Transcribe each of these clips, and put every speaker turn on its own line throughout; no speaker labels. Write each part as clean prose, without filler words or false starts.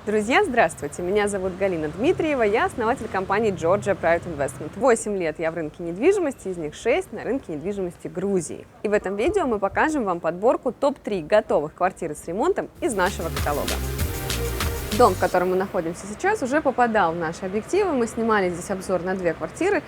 Друзья, здравствуйте! Меня зовут Галина Дмитриева, я основатель компании Georgia Private Investment. 8 лет я в рынке недвижимости, из них 6 на рынке недвижимости Грузии. И в этом видео мы покажем вам подборку топ-3 готовых квартир с ремонтом из нашего каталога. Дом, в котором мы находимся сейчас, уже попадал в наши объективы. Мы снимали здесь обзор на 2 квартиры.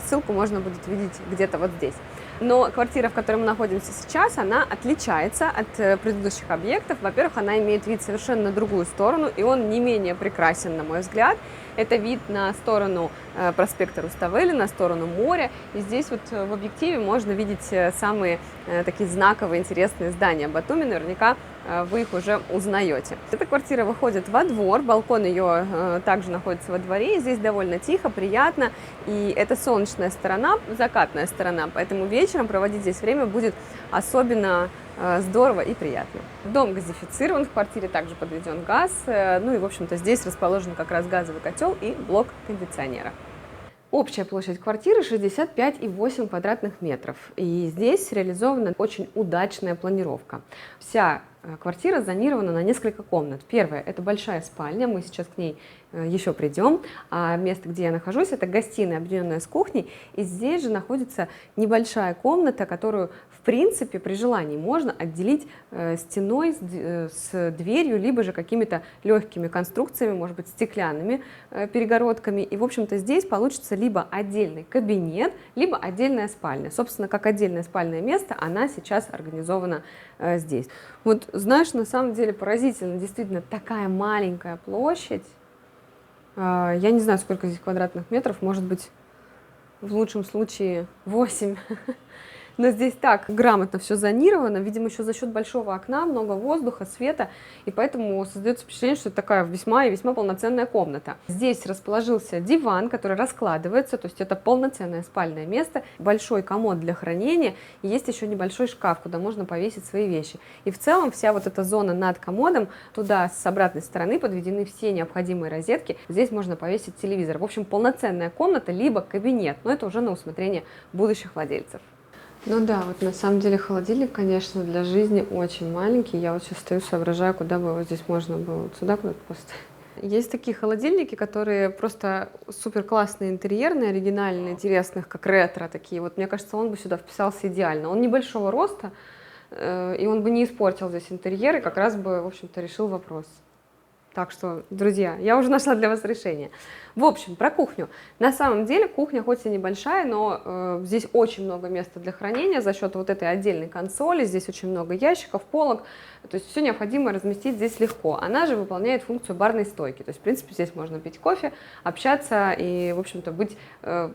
Ссылку можно будет видеть где-то вот здесь. Но квартира, в которой мы находимся сейчас, она отличается от предыдущих объектов. Во-первых, она имеет вид совершенно на другую сторону, и он не менее прекрасен, на мой взгляд. Это вид на сторону проспекта Руставели, на сторону моря. И здесь вот в объективе можно видеть самые такие знаковые, интересные здания Батуми. Наверняка вы их уже узнаете. Эта квартира выходит во двор, балкон ее также находится во дворе. И здесь довольно тихо, приятно. И это солнечная сторона, закатная сторона, поэтому вечером проводить здесь время будет особенно здорово и приятно. Дом газифицирован, в квартире также подведен газ, ну и, в общем-то, здесь расположен как раз газовый котел и блок кондиционера. Общая площадь квартиры 65,8 квадратных метров, и здесь реализована очень удачная планировка. Вся квартира зонирована на несколько комнат. Первая – это большая спальня, мы сейчас к ней еще придем. А место, где я нахожусь, это гостиная, объединенная с кухней, и здесь же находится небольшая комната, которую, в принципе, при желании можно отделить стеной с дверью, либо же какими-то легкими конструкциями, может быть, стеклянными перегородками. И, в общем-то, здесь получится либо отдельный кабинет, либо отдельная спальня. Собственно, как отдельное спальное место, она сейчас организована здесь. Вот, знаешь, на самом деле поразительно, действительно, такая маленькая площадь. Я не знаю, сколько здесь квадратных метров, может быть, в лучшем случае 8. Но здесь так грамотно все зонировано, видимо, еще за счет большого окна, много воздуха, света, и поэтому создается впечатление, что это такая весьма и весьма полноценная комната. Здесь расположился диван, который раскладывается, то есть это полноценное спальное место, большой комод для хранения, и есть еще небольшой шкаф, куда можно повесить свои вещи. И в целом вся вот эта зона над комодом, туда с обратной стороны подведены все необходимые розетки, здесь можно повесить телевизор. В общем, полноценная комната, либо кабинет, но это уже на усмотрение будущих владельцев. Ну да, вот на самом деле холодильник, конечно, для жизни очень маленький. Я вот сейчас стою, соображаю, куда бы его здесь можно было. Вот сюда куда-то поставить. Есть такие холодильники, которые просто супер классные, интерьерные, оригинальные, интересных, как ретро такие. Вот мне кажется, он бы сюда вписался идеально. Он небольшого роста, и он бы не испортил здесь интерьер, и как раз бы, в общем-то, решил вопрос. Так что, друзья, я уже нашла для вас решение. В общем, про кухню. На самом деле кухня хоть и небольшая, но здесь очень много места для хранения за счет вот этой отдельной консоли. Здесь очень много ящиков, полок. То есть все необходимое разместить здесь легко. Она же выполняет функцию барной стойки. То есть, в принципе, здесь можно пить кофе, общаться и, в общем-то,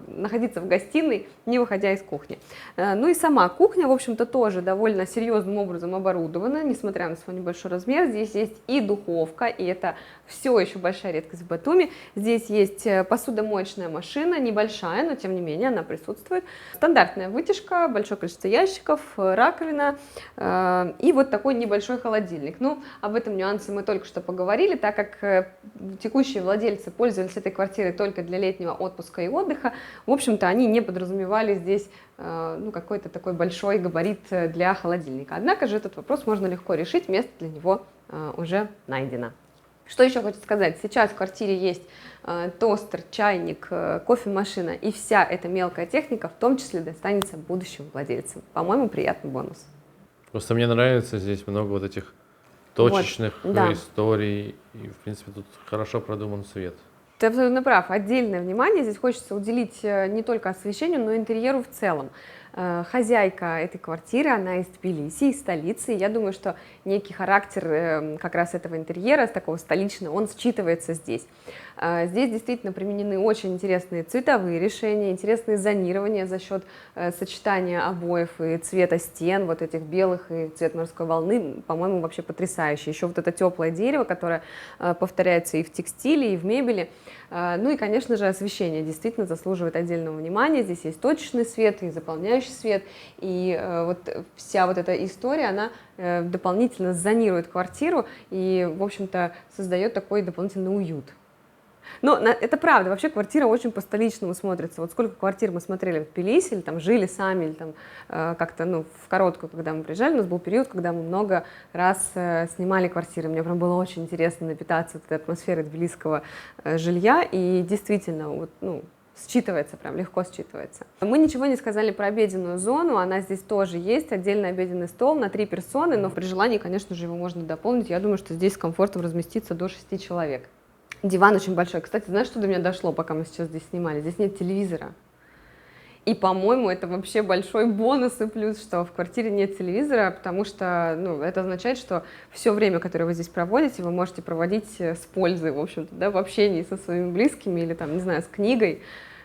находиться в гостиной, не выходя из кухни. Ну и сама кухня, в общем-то, тоже довольно серьезным образом оборудована, несмотря на свой небольшой размер. Здесь есть и духовка, и это все еще большая редкость в Батуми. Здесь есть посудомоечная машина, небольшая, но тем не менее она присутствует. Стандартная вытяжка, большое количество ящиков, раковина и вот такой небольшой холодильник. Ну, об этом нюансе мы только что поговорили, так как текущие владельцы пользовались этой квартирой только для летнего отпуска и отдыха. В общем-то, они не подразумевали здесь какой-то такой большой габарит для холодильника. Однако же этот вопрос можно легко решить, место для него уже найдено. Что еще хочу сказать? Сейчас в квартире есть тостер, чайник, кофемашина, и вся эта мелкая техника в том числе достанется будущим владельцам. По-моему, приятный бонус.
Просто мне нравится здесь много вот этих точечных историй, и, в принципе, тут хорошо продуман свет.
Ты абсолютно прав. Отдельное внимание здесь хочется уделить не только освещению, но и интерьеру в целом. Хозяйка этой квартиры, она из Тбилиси, из столицы. Я думаю, что некий характер как раз этого интерьера, такого столичного, он считывается здесь. Здесь действительно применены очень интересные цветовые решения, интересные зонирования за счет сочетания обоев и цвета стен, вот этих белых и цвет морской волны, по-моему, вообще потрясающе. Еще вот это теплое дерево, которое повторяется и в текстиле, и в мебели. Ну и, конечно же, освещение действительно заслуживает отдельного внимания. Здесь есть точечный свет и заполняющий свет. И вот вся вот эта история, она дополнительно зонирует квартиру и, в общем-то, создает такой дополнительный уют. Это правда. Вообще квартира очень по-столичному смотрится. Вот сколько квартир мы смотрели в Тбилиси, или там жили сами, или там как-то, в короткую, когда мы приезжали, у нас был период, когда мы много раз снимали квартиры. Мне прям было очень интересно напитаться этой атмосферой тбилисского жилья, и действительно, считывается, прям легко считывается. Мы ничего не сказали про обеденную зону, она здесь тоже есть, отдельный обеденный стол на 3 персоны, но при желании, конечно же, его можно дополнить. Я думаю, что здесь с комфортом разместится до 6 человек. Диван очень большой. Кстати, знаешь, что до меня дошло, пока мы сейчас здесь снимали? Здесь нет телевизора. И, по-моему, это вообще большой бонус и плюс, что в квартире нет телевизора, потому что, это означает, что все время, которое вы здесь проводите, вы можете проводить с пользой, в общем-то, да, в общении со своими близкими или, там, не знаю, с книгой,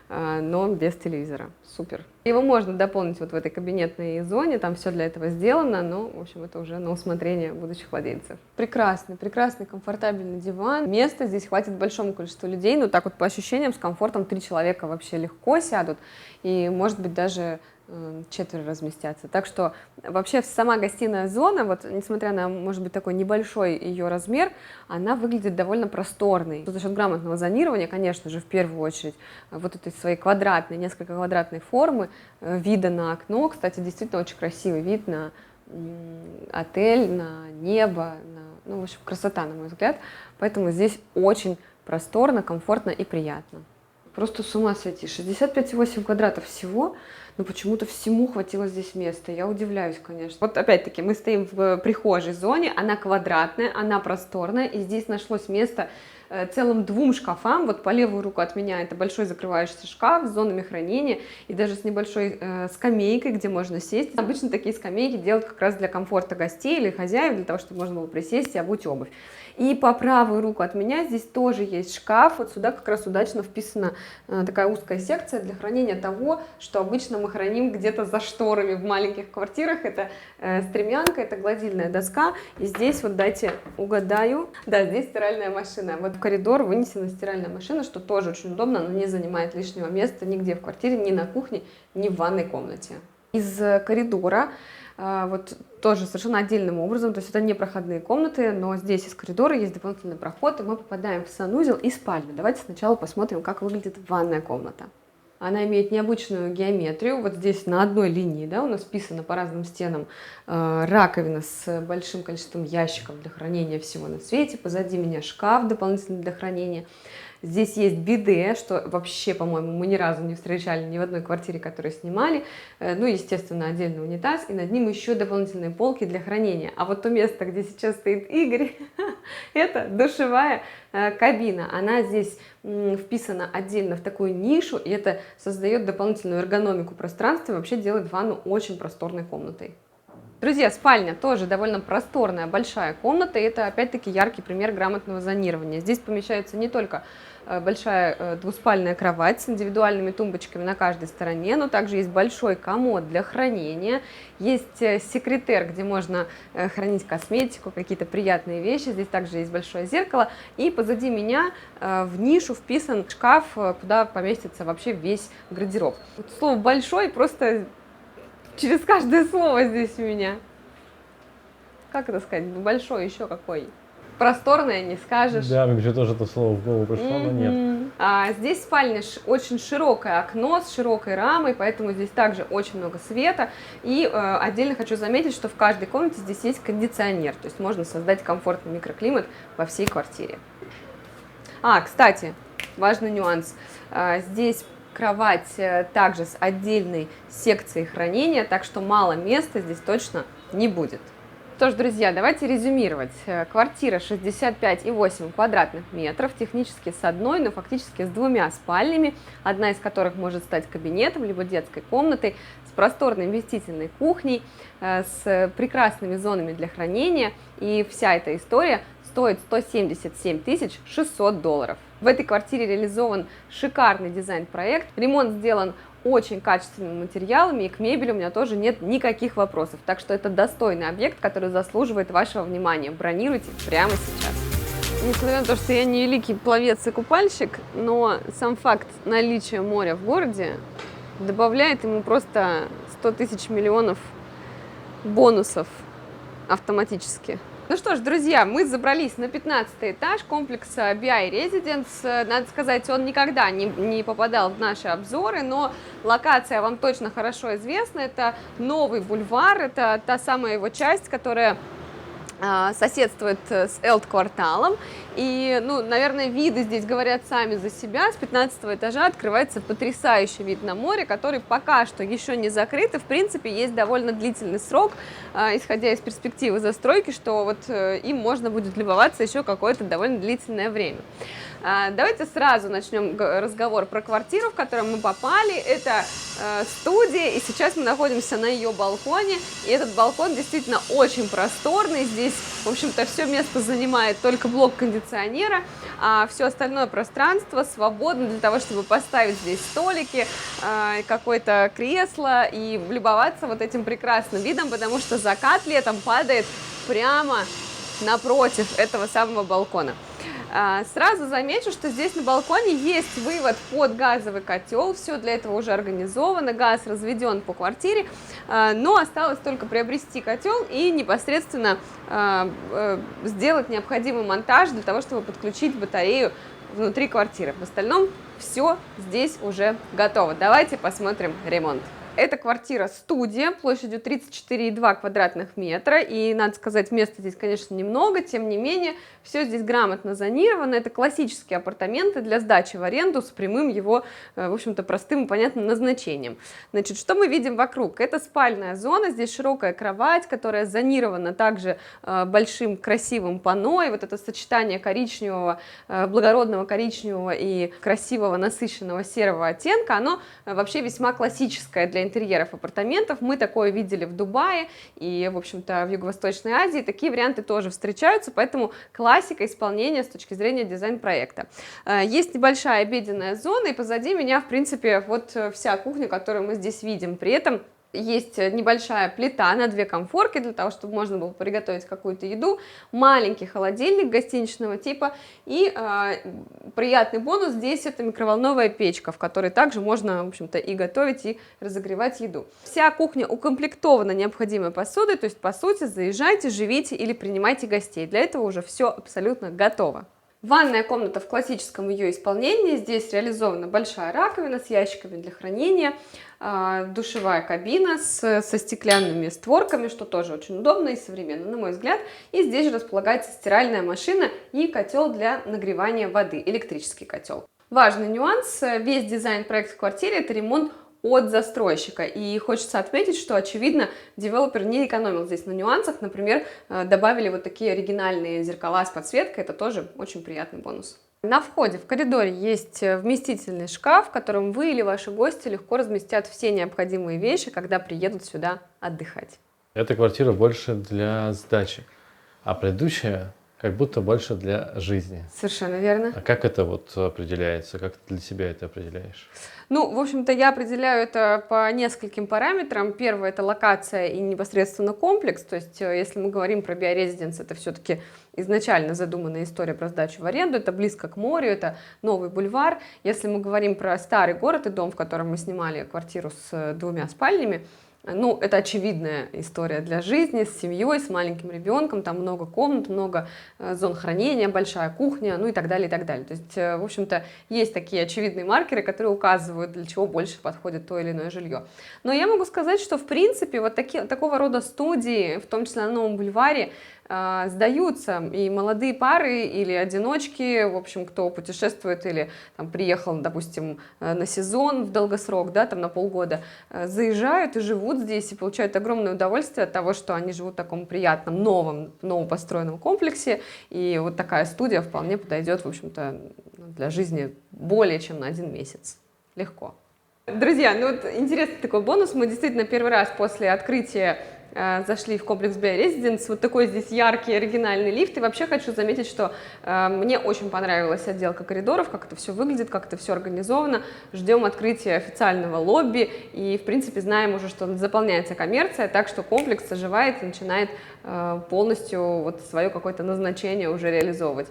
но без телевизора. Супер. Его можно дополнить вот в этой кабинетной зоне, там все для этого сделано, но, в общем, это уже на усмотрение будущих владельцев. Прекрасный, комфортабельный диван. Места здесь хватит большому количеству людей, но так вот по ощущениям с комфортом 3 человека вообще легко сядут, и, может быть, даже 4 разместятся. Так что вообще сама гостиная зона, вот несмотря на, может быть, такой небольшой ее размер, она выглядит довольно просторной. За счет грамотного зонирования, конечно же, в первую очередь, вот этой своей несколько квадратной формы, вида на окно. Кстати, действительно очень красивый вид на отель, на небо, в общем, красота, на мой взгляд. Поэтому здесь очень просторно, комфортно и приятно. Просто с ума сойти. 65,8 квадратов всего, но почему-то всему хватило здесь места. Я удивляюсь, конечно. Вот опять-таки мы стоим в прихожей зоне, она квадратная, она просторная, и здесь нашлось место целым 2 шкафам. Вот по левую руку от меня это большой закрывающийся шкаф с зонами хранения и даже с небольшой скамейкой, где можно сесть. Обычно такие скамейки делают как раз для комфорта гостей или хозяев, для того, чтобы можно было присесть и обуть обувь. И по правую руку от меня здесь тоже есть шкаф. Вот сюда как раз удачно вписана такая узкая секция для хранения того, что обычно мы храним где-то за шторами в маленьких квартирах. Это стремянка, это гладильная доска. И здесь, вот дайте угадаю, да, здесь стиральная машина. Вот в коридор вынесена стиральная машина, что тоже очень удобно, она не занимает лишнего места нигде в квартире, ни на кухне, ни в ванной комнате. Из коридора вот тоже совершенно отдельным образом, то есть это не проходные комнаты, но здесь из коридора есть дополнительный проход, и мы попадаем в санузел и спальню. Давайте сначала посмотрим, как выглядит ванная комната. Она имеет необычную геометрию, вот здесь на одной линии, да, у нас вписано по разным стенам раковина с большим количеством ящиков для хранения всего на свете, позади меня шкаф дополнительный для хранения. Здесь есть биде, что вообще, по-моему, мы ни разу не встречали ни в одной квартире, которую снимали. Естественно, отдельный унитаз, и над ним еще дополнительные полки для хранения. А вот то место, где сейчас стоит Игорь, это душевая кабина. Она здесь вписана отдельно в такую нишу, и это создает дополнительную эргономику пространства и вообще делает ванну очень просторной комнатой. Друзья, спальня тоже довольно просторная, большая комната, и это опять-таки яркий пример грамотного зонирования. Здесь помещается не только большая двуспальная кровать с индивидуальными тумбочками на каждой стороне, но также есть большой комод для хранения, есть секретер, где можно хранить косметику, какие-то приятные вещи, здесь также есть большое зеркало, и позади меня в нишу вписан шкаф, куда поместится вообще весь гардероб. Вот слово «большой» просто через каждое слово здесь у меня. Как это сказать? Большой еще какой? Просторное не скажешь.
Да, мне тоже это слово в голову пришло, но нет.
Здесь спальня очень широкое окно с широкой рамой, поэтому здесь также очень много света. И отдельно хочу заметить, что в каждой комнате здесь есть кондиционер, то есть можно создать комфортный микроклимат во всей квартире. Кстати, важный нюанс. Здесь кровать также с отдельной секцией хранения, так что мало места здесь точно не будет. Что ж, друзья, давайте резюмировать. Квартира 65,8 квадратных метров, технически с одной, но фактически с 2 спальнями, одна из которых может стать кабинетом, либо детской комнатой, с просторной вместительной кухней, с прекрасными зонами для хранения, и вся эта история стоит $177 600. В этой квартире реализован шикарный дизайн-проект, ремонт сделан очень качественными материалами, и к мебели у меня тоже нет никаких вопросов. Так что это достойный объект, который заслуживает вашего внимания. Бронируйте прямо сейчас. Несмотря на то, что я не великий пловец и купальщик, но сам факт наличия моря в городе добавляет ему просто 100 тысяч миллионов бонусов автоматически. Ну что ж, друзья, мы забрались на 15-й этаж комплекса BI Residence. Надо сказать, он никогда не попадал в наши обзоры, но локация вам точно хорошо известна. Это новый бульвар, это та самая его часть, которая соседствует с Элт-кварталом. И, ну, наверное, виды здесь говорят сами за себя. С 15 этажа открывается потрясающий вид на море, который пока что еще не закрыт. И, в принципе, есть довольно длительный срок, исходя из перспективы застройки, что вот им можно будет любоваться еще какое-то довольно длительное время. Давайте сразу начнем разговор про квартиру, в которую мы попали. Это студия, и сейчас мы находимся на ее балконе. И этот балкон действительно очень просторный. Здесь, в общем-то, все место занимает только блок кондиционера, а все остальное пространство свободно для того, чтобы поставить здесь столики, какое-то кресло и любоваться вот этим прекрасным видом, потому что закат летом падает прямо напротив этого самого балкона. Сразу замечу, что здесь на балконе есть вывод под газовый котел, все для этого уже организовано, газ разведен по квартире, но осталось только приобрести котел и непосредственно сделать необходимый монтаж для того, чтобы подключить батарею внутри квартиры. В остальном все здесь уже готово. Давайте посмотрим ремонт. Это квартира-студия площадью 34,2 квадратных метра, и, надо сказать, места здесь, конечно, немного, тем не менее, все здесь грамотно зонировано, это классические апартаменты для сдачи в аренду с прямым его, в общем-то, простым и понятным назначением. Значит, что мы видим вокруг? Это спальная зона, здесь широкая кровать, которая зонирована также большим красивым панно, и вот это сочетание коричневого, благородного коричневого и красивого насыщенного серого оттенка, оно вообще весьма классическое для интерьеров апартаментов. Мы такое видели в Дубае и, в общем-то, в Юго-Восточной Азии. Такие варианты тоже встречаются, поэтому классика исполнения с точки зрения дизайн-проекта. Есть небольшая обеденная зона, и позади меня, в принципе, вот вся кухня, которую мы здесь видим. При этом есть небольшая плита на 2 конфорки для того, чтобы можно было приготовить какую-то еду, маленький холодильник гостиничного типа и приятный бонус здесь это микроволновая печка, в которой также можно, в общем-то, и готовить, и разогревать еду. Вся кухня укомплектована необходимой посудой, то есть, по сути, заезжайте, живите или принимайте гостей. Для этого уже все абсолютно готово. Ванная комната в классическом ее исполнении. Здесь реализована большая раковина с ящиками для хранения, душевая кабина со стеклянными створками, что тоже очень удобно и современно, на мой взгляд. И здесь же располагается стиральная машина и котел для нагревания воды, электрический котел. Важный нюанс, весь дизайн-проект в квартире – это ремонт от застройщика. И хочется отметить, что, очевидно, девелопер не экономил здесь на нюансах. Например, добавили вот такие оригинальные зеркала с подсветкой. Это тоже очень приятный бонус. На входе в коридоре есть вместительный шкаф, в котором вы или ваши гости легко разместят все необходимые вещи, когда приедут сюда отдыхать.
Эта квартира больше для сдачи, а предыдущая как будто больше для жизни.
Совершенно верно.
А как это вот определяется? Как ты для себя это определяешь?
Ну, в общем-то, я определяю это по нескольким параметрам. Первое – это локация и непосредственно комплекс. То есть, если мы говорим про BI Residence, это все-таки изначально задуманная история про сдачу в аренду. Это близко к морю, это новый бульвар. Если мы говорим про старый город и дом, в котором мы снимали квартиру с 2 спальнями, ну, это очевидная история для жизни, с семьей, с маленьким ребенком, там много комнат, много зон хранения, большая кухня, ну и так далее, и так далее. То есть, в общем-то, есть такие очевидные маркеры, которые указывают, для чего больше подходит то или иное жилье. Но я могу сказать, что, в принципе, вот такого рода студии, в том числе на Новом бульваре, сдаются и молодые пары, или одиночки, в общем, кто путешествует или там, приехал, допустим, на сезон в долгосрок, да, там на полгода, заезжают и живут здесь, и получают огромное удовольствие от того, что они живут в таком приятном, новопостроенном комплексе, и вот такая студия вполне подойдет, в общем-то, для жизни более чем на 1 месяц. Легко. Друзья, ну вот интересный такой бонус, мы действительно первый раз после открытия зашли в комплекс BI Residence, вот такой здесь яркий оригинальный лифт, и вообще хочу заметить, что мне очень понравилась отделка коридоров, как это все выглядит, как это все организовано, ждем открытия официального лобби, и в принципе знаем уже, что заполняется коммерция, так что комплекс оживает и начинает полностью вот свое какое-то назначение уже реализовывать.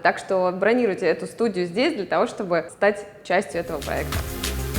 Так что бронируйте эту студию здесь для того, чтобы стать частью этого проекта.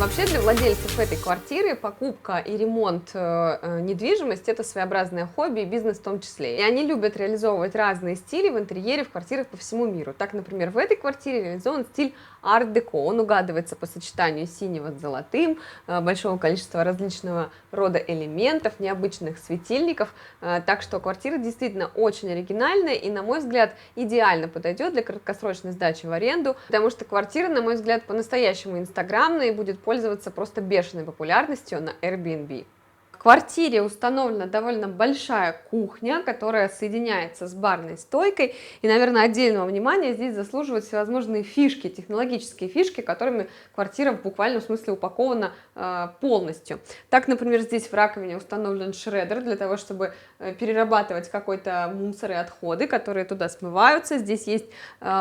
Вообще для владельцев этой квартиры покупка и ремонт недвижимости – это своеобразное хобби и бизнес в том числе. И они любят реализовывать разные стили в интерьере в квартирах по всему миру. Так, например, в этой квартире реализован стиль арт-деко. Он угадывается по сочетанию синего с золотым, большого количества различного рода элементов, необычных светильников. Так что квартира действительно очень оригинальная и, на мой взгляд, идеально подойдет для краткосрочной сдачи в аренду, потому что квартира, на мой взгляд, по-настоящему инстаграмная и будет пользоваться просто бешеной популярностью на Airbnb. В квартире установлена довольно большая кухня, которая соединяется с барной стойкой. И, наверное, отдельного внимания здесь заслуживают всевозможные фишки, технологические фишки, которыми квартира в буквальном смысле упакована полностью. Так, например, здесь в раковине установлен шреддер для того, чтобы перерабатывать какой-то мусор и отходы, которые туда смываются. Здесь есть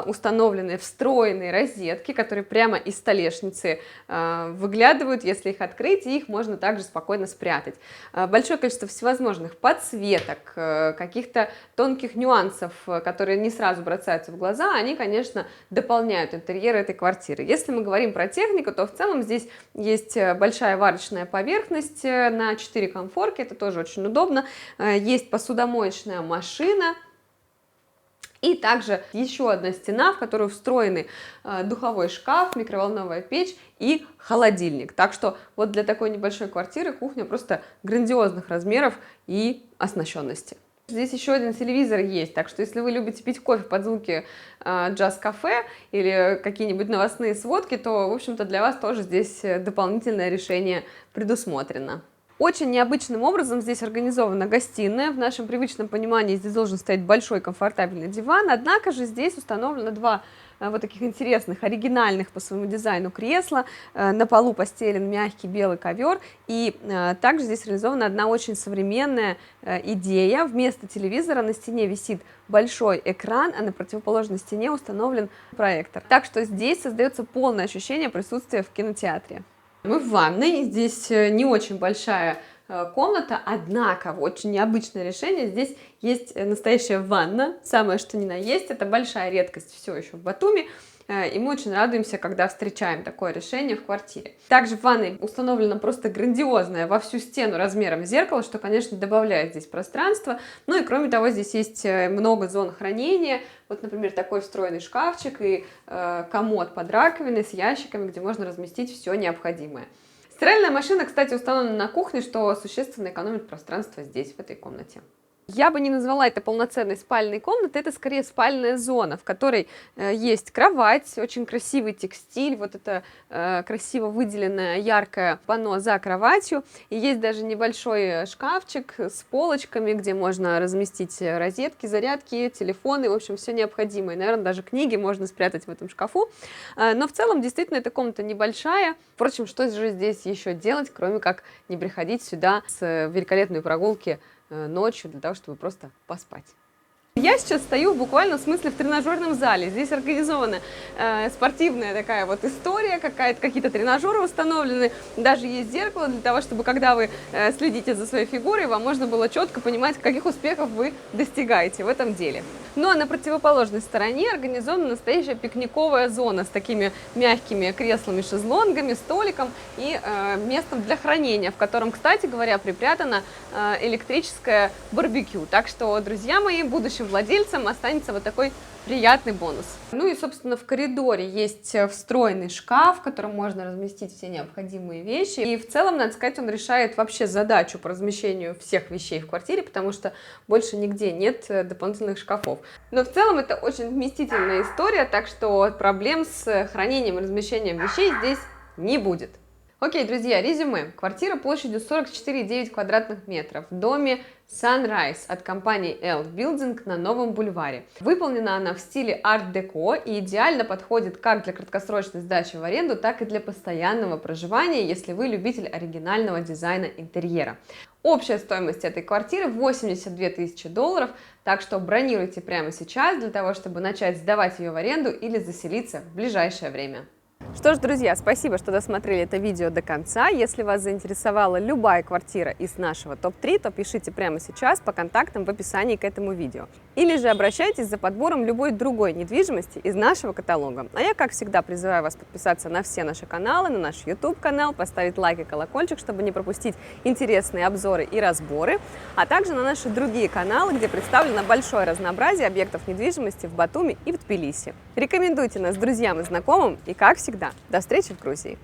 установленные встроенные розетки, которые прямо из столешницы выглядывают. Если их открыть, их можно также спокойно спрятать. Большое количество всевозможных подсветок, каких-то тонких нюансов, которые не сразу бросаются в глаза, они, конечно, дополняют интерьер этой квартиры. Если мы говорим про технику, то в целом здесь есть большая варочная поверхность на 4 конфорки, это тоже очень удобно. Есть посудомоечная машина. И также еще одна стена, в которую встроены духовой шкаф, микроволновая печь и холодильник. Так что вот для такой небольшой квартиры кухня просто грандиозных размеров и оснащенности. Здесь еще один телевизор есть, так что если вы любите пить кофе под звуки джаз-кафе или какие-нибудь новостные сводки, то, в общем-то, для вас тоже здесь дополнительное решение предусмотрено. Очень необычным образом здесь организована гостиная. В нашем привычном понимании здесь должен стоять большой комфортабельный диван, однако же здесь установлено два вот таких интересных, оригинальных по своему дизайну кресла. На полу постелен мягкий белый ковер, и также здесь реализована одна очень современная идея. Вместо телевизора на стене висит большой экран, а на противоположной стене установлен проектор. Так что здесь создается полное ощущение присутствия в кинотеатре. Мы в ванной, здесь не очень большая комната, однако очень необычное решение. Здесь есть настоящая ванна, самое что ни на есть, это большая редкость все еще в Батуми, и мы очень радуемся, когда встречаем такое решение в квартире. Также в ванной установлено просто грандиозное во всю стену размером зеркало, что, конечно, добавляет здесь пространства. Ну и кроме того, здесь есть много зон хранения. Вот, например, такой встроенный шкафчик и комод под раковиной с ящиками, где можно разместить все необходимое. Стиральная машина, кстати, установлена на кухне, что существенно экономит пространство здесь, в этой комнате. Я бы не назвала это полноценной спальной комнатой, это скорее спальная зона, в которой есть кровать, очень красивый текстиль, вот это красиво выделенное яркое панно за кроватью, и есть даже небольшой шкафчик с полочками, где можно разместить розетки, зарядки, телефоны, в общем, все необходимое. Наверное, даже книги можно спрятать в этом шкафу, но в целом действительно эта комната небольшая. Впрочем, что же здесь еще делать, кроме как не приходить сюда с великолепной прогулки ночью для того, чтобы просто поспать. Я сейчас стою в буквальном смысле в тренажерном зале. Здесь организована спортивная такая вот история, какие-то тренажеры установлены, даже есть зеркало для того, чтобы когда вы следите за своей фигурой, вам можно было четко понимать, каких успехов вы достигаете в этом деле. Ну а на противоположной стороне организована настоящая пикниковая зона с такими мягкими креслами-шезлонгами, столиком и местом для хранения, в котором, кстати говоря, припрятано электрическое барбекю. Так что, друзья мои, будущим владельцам останется вот такой приятный бонус. Ну и, собственно, в коридоре есть встроенный шкаф, в котором можно разместить все необходимые вещи. И в целом, надо сказать, он решает вообще задачу по размещению всех вещей в квартире, потому что больше нигде нет дополнительных шкафов. Но в целом это очень вместительная история, так что проблем с хранением и размещением вещей здесь не будет. Окей, друзья, резюме. Квартира площадью 44,9 квадратных метров в доме Sunrise от компании L Building на Новом бульваре. Выполнена она в стиле арт-деко и идеально подходит как для краткосрочной сдачи в аренду, так и для постоянного проживания, если вы любитель оригинального дизайна интерьера. Общая стоимость этой квартиры 82 тысячи долларов, так что бронируйте прямо сейчас для того, чтобы начать сдавать ее в аренду или заселиться в ближайшее время. Что ж, друзья, спасибо, что досмотрели это видео до конца. Если вас заинтересовала любая квартира из нашего топ-3, то пишите прямо сейчас по контактам в описании к этому видео. Или же обращайтесь за подбором любой другой недвижимости из нашего каталога. А я, как всегда, призываю вас подписаться на все наши каналы, на наш YouTube-канал, поставить лайк и колокольчик, чтобы не пропустить интересные обзоры и разборы, а также на наши другие каналы, где представлено большое разнообразие объектов недвижимости в Батуми и в Тбилиси. Рекомендуйте нас друзьям и знакомым, и, как всегда, до встречи в Грузии!